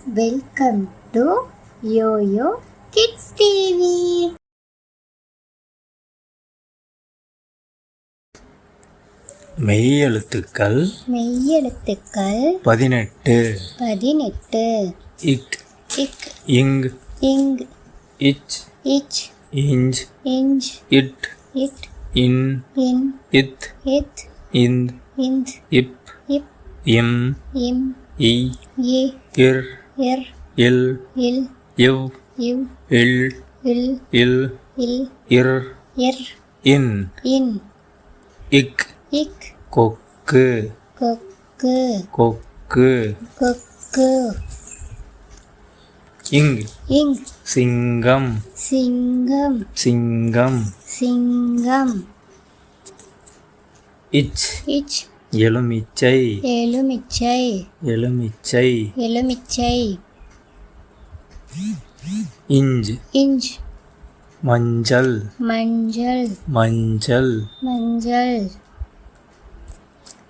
Welcome to YoYo kids TV. மெய்யெழுத்துக்கள் 18. இக் இக் இங் இங் இச் இச் இஞ்ச் இஞ்ச் இட் இட் இன் இன் இத் இத் இந்த் இந்த் இப் இப் இம் இம் இ ஏ இர் இர் இல் இல் இவ் இவ் இல் இல் இல் இல் இர் இர் இன் இன் இக் இக் கொக்கு கொக்கு கொக்கு கொக்கு இங் இங் சிங்கம் சிங்கம் சிங்கம் சிங்கம் இச் இச் எலுமிச்சை எலுமிச்சை எலுமிச்சை எலுமிச்சை இஞ்ச் இஞ்ச் மஞ்சள் மஞ்சள் மஞ்சள் மஞ்சள்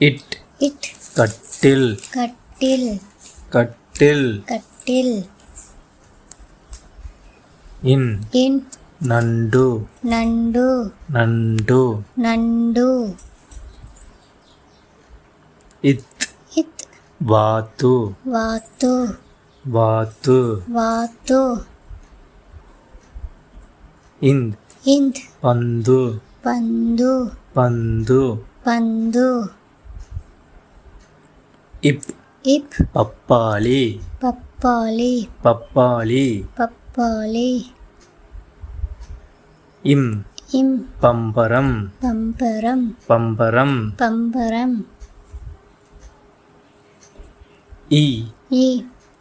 இட் இட் கட்டில் கட்டில் கட்டில் கட்டில் இன் இன் நண்டு நண்டு நண்டு நண்டு இத் இத் வாத்து வாத்து வாத்து வாத்து இந்த் இந்த் பந்து பந்து பந்து பந்து இப் இப் பப்பாளி பப்பாளி பப்பாளி பப்பாளி இம் இம் பம்பரம் பம்பரம் பம்பரம் பம்பரம் இ இ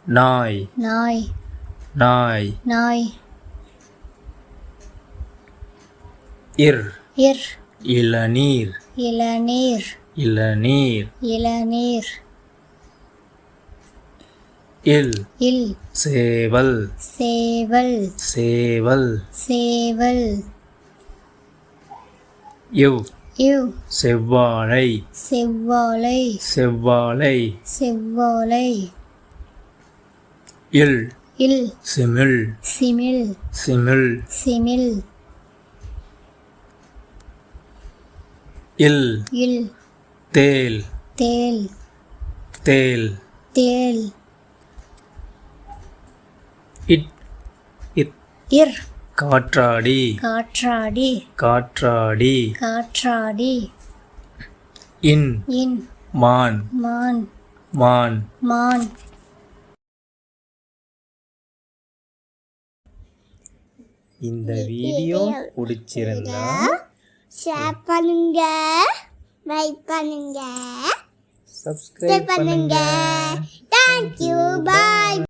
நாய் நாய் நாய் நாய் இர் இர் இளநீர் இளநீர் இளநீர் இளநீர் இல் இல் சேவல் சேவல் சேவல் சேவல் இவ் இவ் செவ்வாழை செவ்வாழை செவ்வாழை செவ்வாழை இல் இல் சிமிழ் சிமிழ் சிமிழ் சிமிழ் இல் இல் தேல் தேல் தேல் தேல் இட் இத் இர் காற்றாடி காற்றாடி காற்றாடி காற்றாடி இன் இன் மான் மான் மான் மான் இந்த வீடியோ பிடிச்சிருந்தா ஷேர் பண்ணுங்க, லைக் பண்ணுங்க, சப்ஸ்கிரைப் பண்ணுங்க. தேங்க்யூ, பாய்.